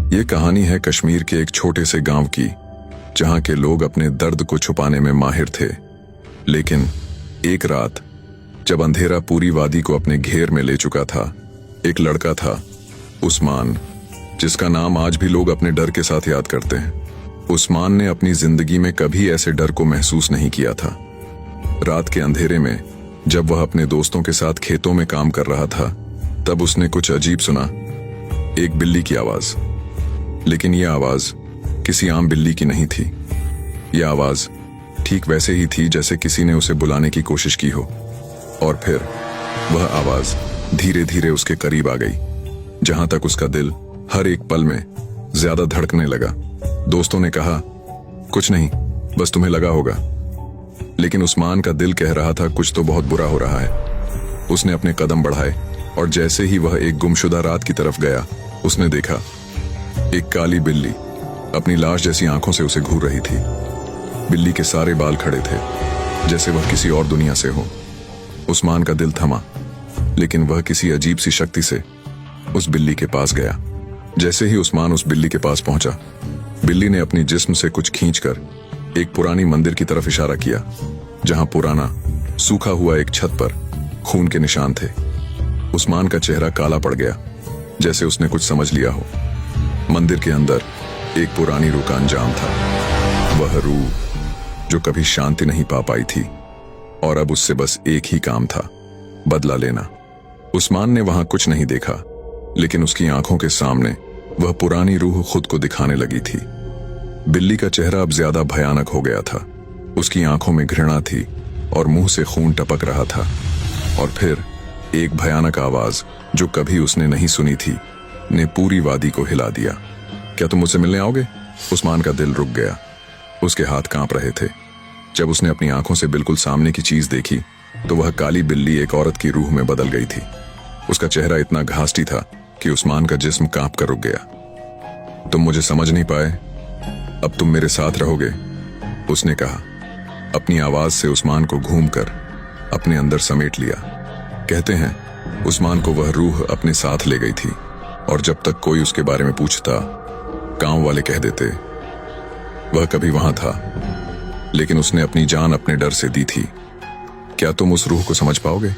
ये कहानी है कश्मीर के एक छोटे से गांव की, जहां के लोग अपने दर्द को छुपाने में माहिर थे। लेकिन एक रात, जब अंधेरा पूरी वादी को अपने घेर में ले चुका था, एक लड़का था, उस्मान, जिसका नाम आज भी लोग अपने डर के साथ याद करते हैं। उस्मान ने अपनी जिंदगी में कभी ऐसे डर को महसूस नहीं किया था। रात के अंधेरे में जब वह अपने दोस्तों के साथ खेतों में काम कर रहा था, तब उसने कुछ अजीब सुना। एक बिल्ली की आवाज। लेकिन यह आवाज किसी आम बिल्ली की नहीं थी। यह आवाज ठीक वैसे ही थी जैसे किसी ने उसे बुलाने की कोशिश की हो। और फिर वह आवाज धीरे धीरे उसके करीब आ गई, जहां तक उसका दिल हर एक पल में ज्यादा धड़कने लगा। दोस्तों ने कहा, कुछ नहीं, बस तुम्हें लगा होगा। लेकिन उस्मान का दिल कह रहा था, कुछ तो बहुत बुरा हो रहा है। उसने अपने कदम बढ़ाए और जैसे ही वह एक गुमशुदा रात की तरफ गया, उसने देखा एक काली बिल्ली अपनी लाश जैसी आंखों से उसे घूर रही थी। बिल्ली के सारे बाल खड़े थे, जैसे वह किसी और दुनिया से हो। उस्मान का दिल थमा, लेकिन वह किसी अजीब सी शक्ति से उस बिल्ली के पास गया। जैसे ही उस्मान उस बिल्ली के पास पहुंचा, बिल्ली ने अपनी जिस्म से कुछ खींचकर एक पुरानी मंदिर की तरफ इशारा किया, जहां पुराना सूखा हुआ एक छत पर खून के निशान थे। उस्मान का चेहरा काला पड़ गया, जैसे उसने कुछ समझ लिया हो। मंदिर के अंदर एक पुरानी रूह का अंजाम था। वह रूह जो कभी शांति नहीं पा पाई थी, और अब उससे बस एक ही काम था, बदला लेना। उस्मान ने वहां कुछ नहीं देखा, लेकिन उसकी आंखों के सामने वह पुरानी रूह खुद को दिखाने लगी थी। बिल्ली का चेहरा अब ज्यादा भयानक हो गया था। उसकी आंखों में घृणा थी और मुंह से खून टपक रहा था। और फिर एक भयानक आवाज जो कभी उसने नहीं सुनी थी ने पूरी वादी को हिला दिया। क्या तुम मुझसे मिलने आओगे? उस्मान का दिल रुक गया। उसके हाथ कांप रहे थे। जब उसने अपनी आंखों से बिल्कुल सामने की चीज देखी, तो वह काली बिल्ली एक औरत की रूह में बदल गई थी। उसका चेहरा इतना घासटी था कि उस्मान का जिस्म कांप कर रुक गया। तुम मुझे समझ नहीं पाए, अब तुम मेरे साथ रहोगे, उसने कहा। अपनी आवाज से उस्मान को घूमकर अपने अंदर समेट लिया। कहते हैं उस्मान को वह रूह अपने साथ ले गई थी, और जब तक कोई उसके बारे में पूछता, गांव वाले कह देते वह कभी वहां था, लेकिन उसने अपनी जान अपने डर से दी थी। क्या तुम उस रूह को समझ पाओगे?